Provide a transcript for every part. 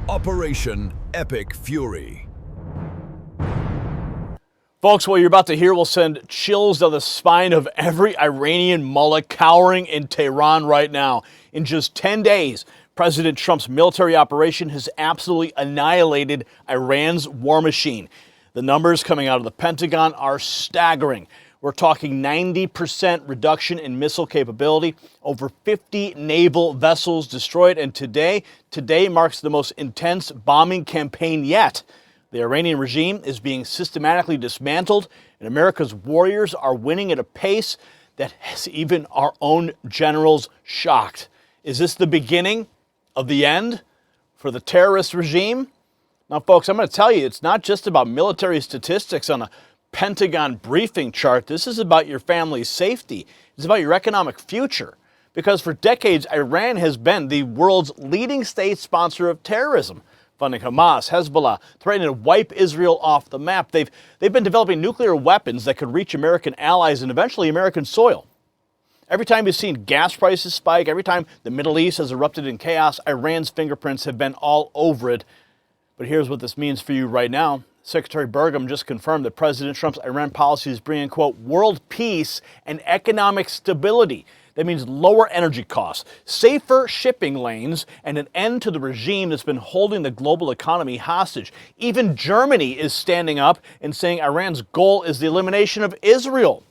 Operation Epic Fury. Folks, what you're about to hear will send chills down the spine of every Iranian mullah cowering in Tehran right now. In just 10 days, President Trump's military operation has absolutely annihilated Iran's war machine. The numbers coming out of the Pentagon are staggering. We're talking 90% reduction in missile capability, over 50 naval vessels destroyed, and today marks the most intense bombing campaign yet. The Iranian regime is being systematically dismantled, and America's warriors are winning at a pace that has even our own generals shocked. Is this the beginning of the end for the terrorist regime? Now, folks, I'm going to tell you, it's not just about military statistics on a Pentagon briefing chart. This is about your family's safety. It's about your economic future. Because for decades, Iran has been the world's leading state sponsor of terrorism, funding Hamas, Hezbollah, threatening to wipe Israel off the map. They've been developing nuclear weapons that could reach American allies and eventually American soil. Every time you've seen gas prices spike, every time the Middle East has erupted in chaos, Iran's fingerprints have been all over it. But here's what this means for you right now. Secretary Burgum just confirmed that President Trump's Iran policy is bringing, quote, world peace and economic stability. That means lower energy costs, safer shipping lanes, and an end to the regime that's been holding the global economy hostage. Even Germany is standing up and saying Iran's goal is the elimination of Israel.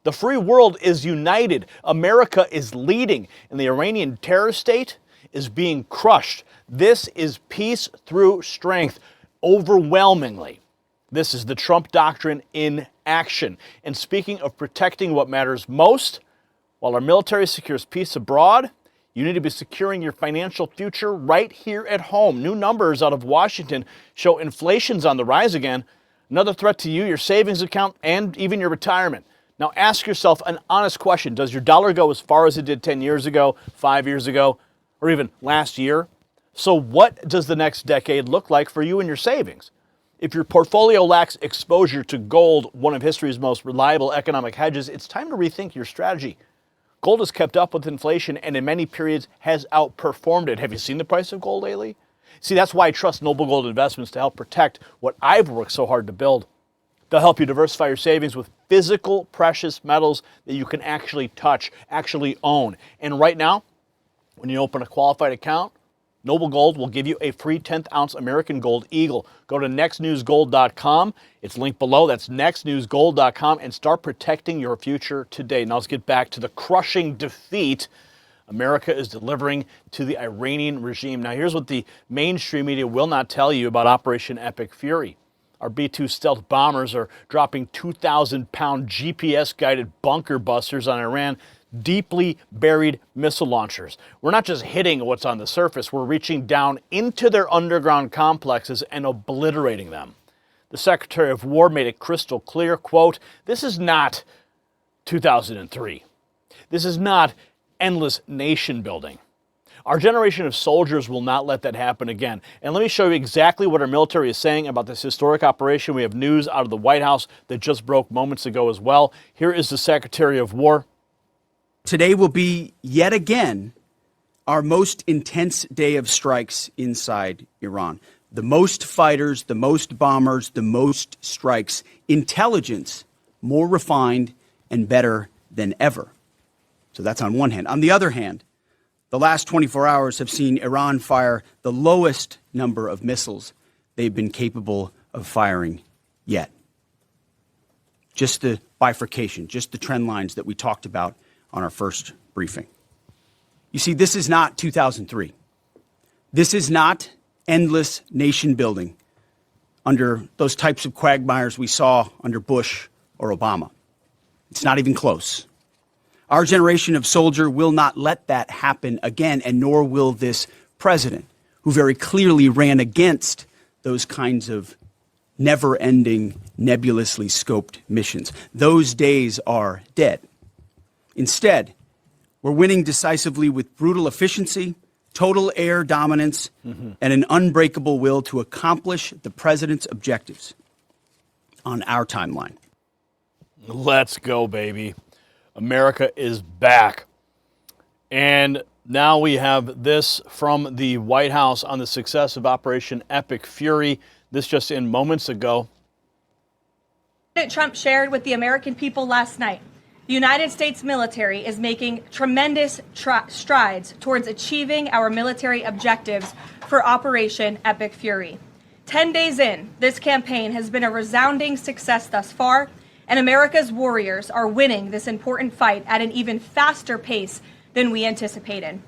The free world is united. America is leading, and the Iranian terror state is being crushed. This is peace through strength. Overwhelmingly, this is the Trump doctrine in action. And speaking of protecting what matters most, while our military secures peace abroad, you need to be securing your financial future right here at home. New numbers out of Washington show inflation's on the rise again. Another threat to you, your savings account, and even your retirement. Now ask yourself an honest question. Does your dollar go as far as it did 10 years ago, 5 years ago, or even last year? So what does the next decade look like for you and your savings? If your portfolio lacks exposure to gold, one of history's most reliable economic hedges, it's time to rethink your strategy. Gold has kept up with inflation and in many periods has outperformed it. Have you seen the price of gold lately? See, that's why I trust Noble Gold Investments to help protect what I've worked so hard to build. They'll help you diversify your savings with physical precious metals that you can actually touch, actually own. And right now, when you open a qualified account, Noble Gold will give you a free 10th ounce American Gold Eagle. Go to nextnewsgold.com. It's linked below. That's nextnewsgold.com, and start protecting your future today. Now let's get back to the crushing defeat America is delivering to the Iranian regime. Now here's what the mainstream media will not tell you about Operation Epic Fury. Our B-2 stealth bombers are dropping 2,000-pound GPS-guided bunker busters on Iran, deeply buried missile launchers. We're not just hitting what's on the surface, we're reaching down into their underground complexes and obliterating them. The Secretary of War made it crystal clear, quote, this is not 2003. This is not endless nation building. Our generation of soldiers will not let that happen again. And let me show you exactly what our military is saying about this historic operation. We have news out of the White House that just broke moments ago as well. Here is the Secretary of War. Today will be, yet again, our most intense day of strikes inside Iran. The most fighters, the most bombers, the most strikes. Intelligence more refined and better than ever. So that's on one hand. On the other hand, the last 24 hours have seen Iran fire the lowest number of missiles they've been capable of firing yet. Just the bifurcation, just the trend lines that we talked about on our first briefing. You see, this is not 2003. This is not endless nation building under those types of quagmires we saw under Bush or Obama. It's not even close. Our generation of soldier will not let that happen again, and nor will this president, who very clearly ran against those kinds of never-ending, nebulously scoped missions. Those days are dead. Instead, we're winning decisively with brutal efficiency, total air dominance, and an unbreakable will to accomplish the president's objectives on our timeline. Let's go, baby. America is back. And Now we have this from the White House on the success of Operation Epic Fury. This just in moments ago. President Trump shared with the American people last night, the United States military is making tremendous strides towards achieving our military objectives for Operation Epic Fury. 10 days in, this campaign has been a resounding success thus far, and America's warriors are winning this important fight at an even faster pace than we anticipated.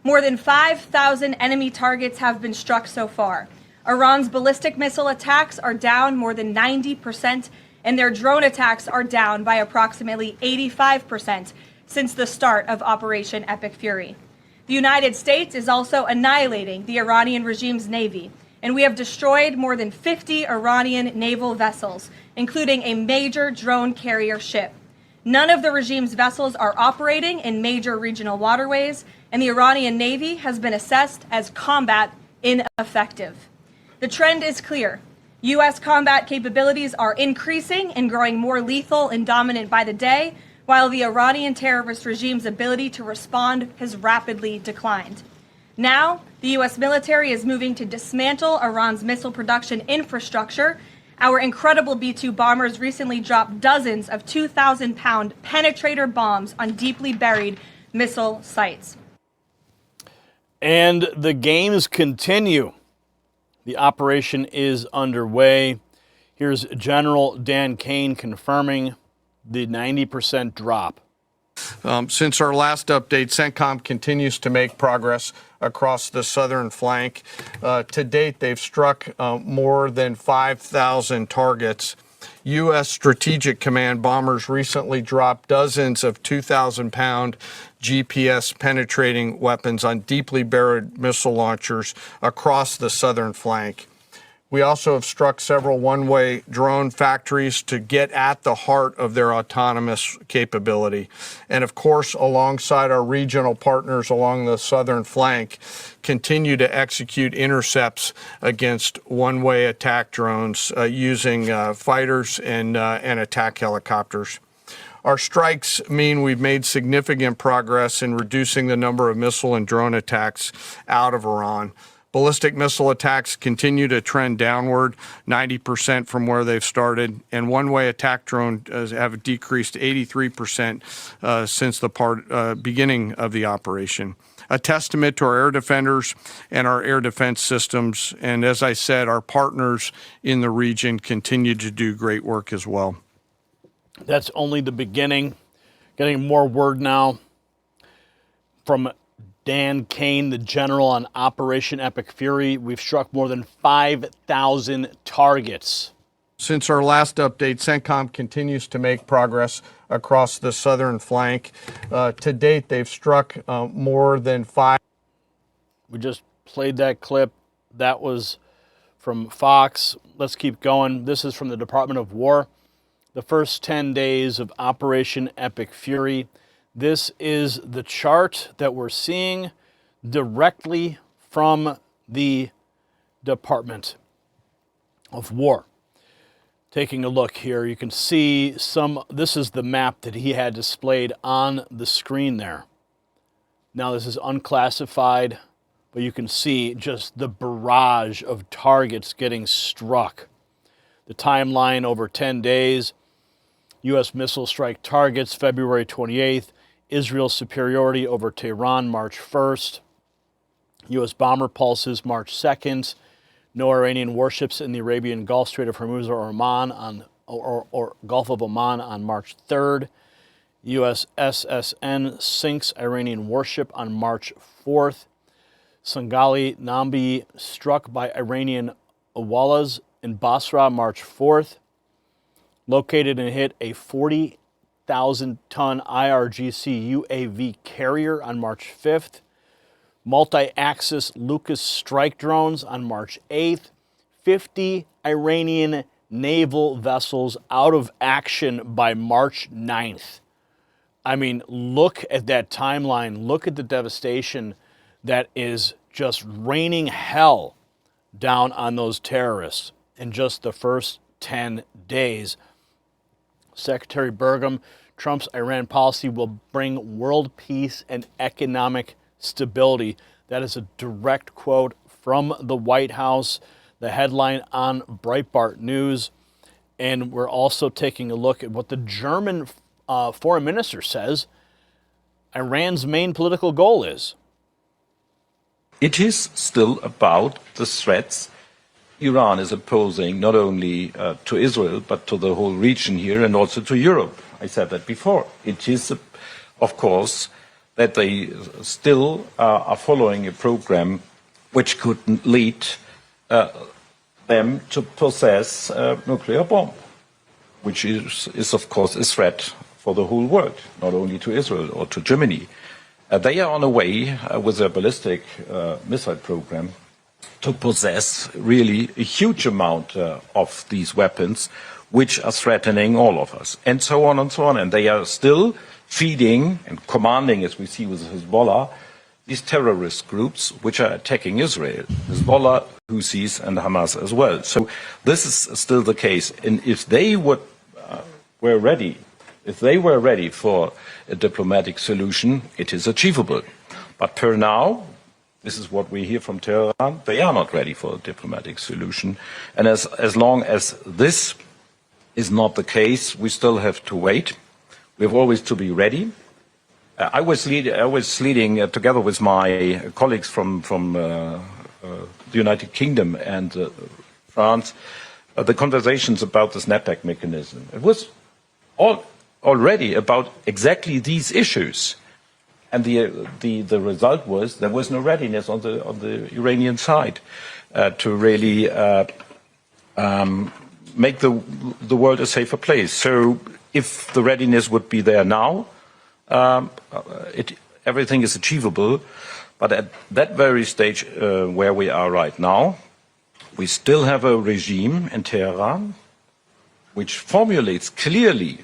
More than 5,000 enemy targets have been struck so far. Iran's ballistic missile attacks are down more than 90%, and their drone attacks are down by approximately 85% since the start of Operation Epic Fury. The United States is also annihilating the Iranian regime's navy, and we have destroyed more than 50 Iranian naval vessels, including a major drone carrier ship. None of the regime's vessels are operating in major regional waterways, and the Iranian Navy has been assessed as combat ineffective. The trend is clear. U.S. combat capabilities are increasing and growing more lethal and dominant by the day, while the Iranian terrorist regime's ability to respond has rapidly declined. Now, the U.S. military is moving to dismantle Iran's missile production infrastructure. Our incredible B-2 bombers recently dropped dozens of 2,000-pound penetrator bombs on deeply buried missile sites. And the games continue. The operation is underway. Here's General Dan Kane confirming the 90% drop. Since our last update, CENTCOM continues to make progress across the southern flank. To date, they've struck more than 5,000 targets. U.S. Strategic Command bombers recently dropped dozens of 2,000-pound GPS penetrating weapons on deeply buried missile launchers across the southern flank. We also have struck several one-way drone factories to get at the heart of their autonomous capability. And of course, alongside our regional partners along the southern flank, continue to execute intercepts against one-way attack drones using fighters and attack helicopters. Our strikes mean we've made significant progress in reducing the number of missile and drone attacks out of Iran. Ballistic missile attacks continue to trend downward, 90% from where they've started, and one-way attack drones have decreased 83% since the beginning of the operation. A testament to our air defenders and our air defense systems, and as I said, our partners in the region continue to do great work as well. That's only the beginning. Getting more word now from Dan Kane, the general on Operation Epic Fury. We've struck more than 5,000 targets. Since our last update, CENTCOM continues to make progress across the southern flank. To date, they've struck more than 5. We just played that clip. That was from Fox. Let's keep going. This is from the Department of War. The first 10 days of Operation Epic Fury. This is the chart that we're seeing directly from the Department of War. Taking a look here, you can see this is the map that he had displayed on the screen there. Now this is unclassified, but you can see just the barrage of targets getting struck. The timeline over 10 days, U.S. missile strike targets February 28th, Israel's superiority over Tehran March 1st, U.S. bomber pulses March 2nd, no Iranian warships in the Arabian Gulf, Strait of Hormuz or Oman or Gulf of Oman on March 3rd, U.S. SSN sinks Iranian warship on March 4th, Sangali Nambi struck by Iranian mullahs in Basra March 4th, located and hit a 40,000-ton IRGC UAV carrier on March 5th, multi-axis Lucas strike drones on March 8th, 50 Iranian naval vessels out of action by March 9th. I mean, look at that timeline. Look at the devastation that is just raining hell down on those terrorists in just the first 10 days. Secretary Burgum, Trump's Iran policy will bring world peace and economic stability. That is a direct quote from the White House, the headline on Breitbart News. And we're also taking a look at what the German foreign minister says Iran's main political goal is. It is still about the threats Iran is posing not only to Israel, but to the whole region here and also to Europe. I said that before. It is, of course, that they still are following a program which could lead them to possess a nuclear bomb, which is, of course, a threat for the whole world, not only to Israel or to Germany. They are on a way with their ballistic missile program to possess really a huge amount of these weapons, which are threatening all of us, and so on and so on. And they are still feeding and commanding, as we see with Hezbollah, these terrorist groups which are attacking Israel, Hezbollah, Houthis, and Hamas as well. So this is still the case. And if they were ready for a diplomatic solution, it is achievable. But per now, this is what we hear from Tehran, they are not ready for a diplomatic solution. And as long as this is not the case, we still have to wait. We have always to be ready. I was leading together with my colleagues from the United Kingdom and France, the conversations about the snapback mechanism. It was already about exactly these issues. And the result was there was no readiness on the Iranian side to really make the world a safer place. So if the readiness would be there now, everything is achievable. But at that very stage where we are right now, we still have a regime in Tehran which formulates clearly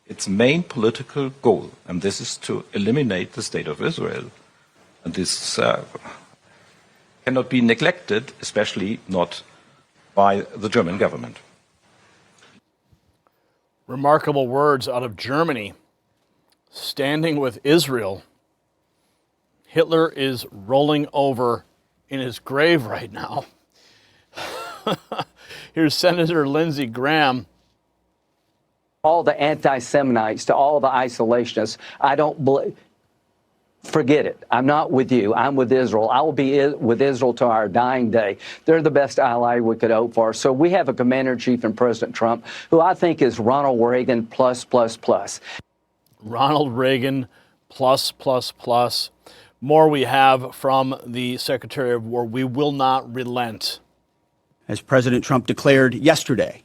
its main political goal, and this is to eliminate the state of Israel. And this cannot be neglected, especially not by the German government. Remarkable words out of Germany. Standing with Israel. Hitler is rolling over in his grave right now. Here's Senator Lindsey Graham. All the anti-Semites, to all the isolationists, I don't believe. Forget it. I'm not with you. I'm with Israel. I will be with Israel to our dying day. They're the best ally we could hope for. So we have a commander-in-chief in President Trump, who I think is Ronald Reagan plus. Ronald Reagan plus. More we have from the Secretary of War. We will not relent. As President Trump declared yesterday,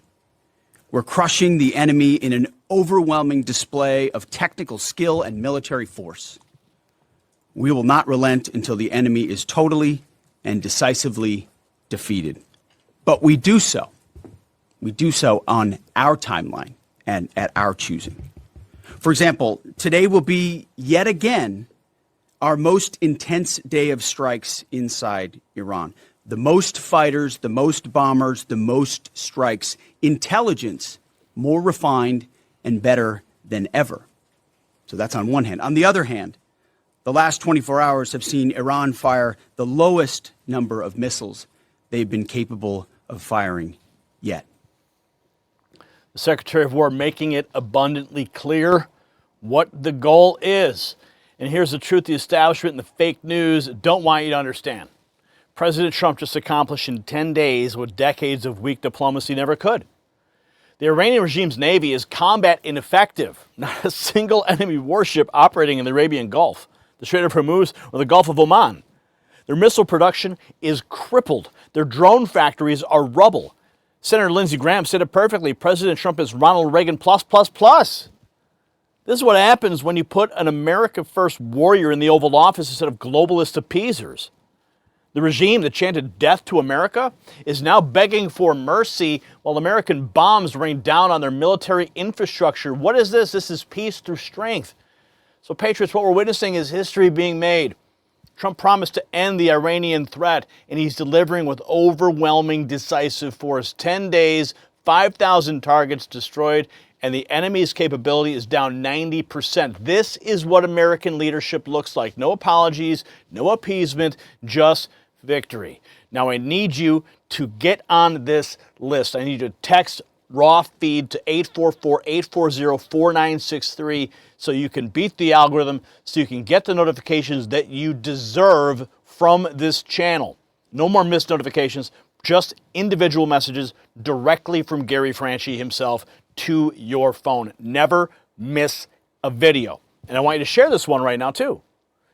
we're crushing the enemy in an overwhelming display of technical skill and military force. We will not relent until the enemy is totally and decisively defeated. But we do so on our timeline and at our choosing. For example, today will be yet again our most intense day of strikes inside Iran. The most fighters, the most bombers, the most strikes, intelligence more refined and better than ever. So that's on one hand. On the other hand, the last 24 hours have seen Iran fire the lowest number of missiles they've been capable of firing yet. The Secretary of War making it abundantly clear what the goal is. And here's the truth the establishment and the fake news don't want you to understand. President Trump just accomplished in 10 days what decades of weak diplomacy never could. The Iranian regime's navy is combat ineffective. Not a single enemy warship operating in the Arabian Gulf, the Strait of Hormuz, or the Gulf of Oman. Their missile production is crippled. Their drone factories are rubble. Senator Lindsey Graham said it perfectly. President Trump is Ronald Reagan plus. This is what happens when you put an America First warrior in the Oval Office instead of globalist appeasers. The regime that chanted death to America is now begging for mercy while American bombs rain down on their military infrastructure. What is this? This is peace through strength. So, Patriots, what we're witnessing is history being made. Trump promised to end the Iranian threat, and he's delivering with overwhelming decisive force. 10 days, 5,000 targets destroyed, and the enemy's capability is down 90%. This is what American leadership looks like. No apologies, no appeasement, just victory. Now I need you to get on this list. I need you to text raw feed to 844-840-4963 so you can beat the algorithm, so you can get the notifications that you deserve from this channel. No more missed notifications, just individual messages directly from Gary Franchi himself to your phone. Never miss a video. And I want you to share this one right now too.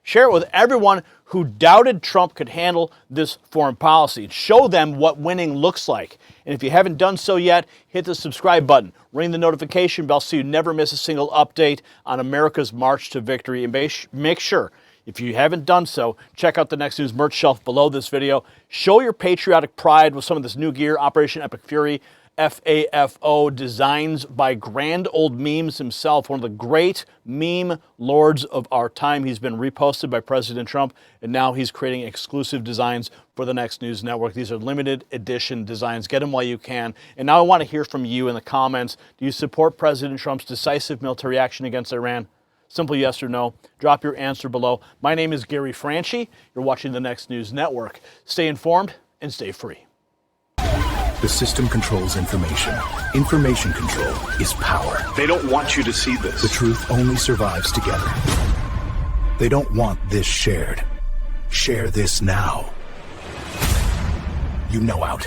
Share it with everyone who doubted Trump could handle this foreign policy. Show them what winning looks like. And if you haven't done so yet, hit the subscribe button. Ring the notification bell so you never miss a single update on America's march to victory. And make sure, if you haven't done so, check out the Next News merch shelf below this video. Show your patriotic pride with some of this new gear, Operation Epic Fury, FAFO, designs by Grand Old Memes himself, one of the great meme lords of our time. He's been reposted by President Trump, and now he's creating exclusive designs for the Next News Network. These are limited edition designs. Get them while you can. And now I want to hear from you in the comments. Do you support President Trump's decisive military action against Iran? Simple yes or no. Drop your answer below. My name is Gary Franchi. You're watching the Next News Network. Stay informed and stay free. The system controls information. Information control is power. They don't want you to see this. The truth only survives together. They don't want this shared. Share this now. You know out.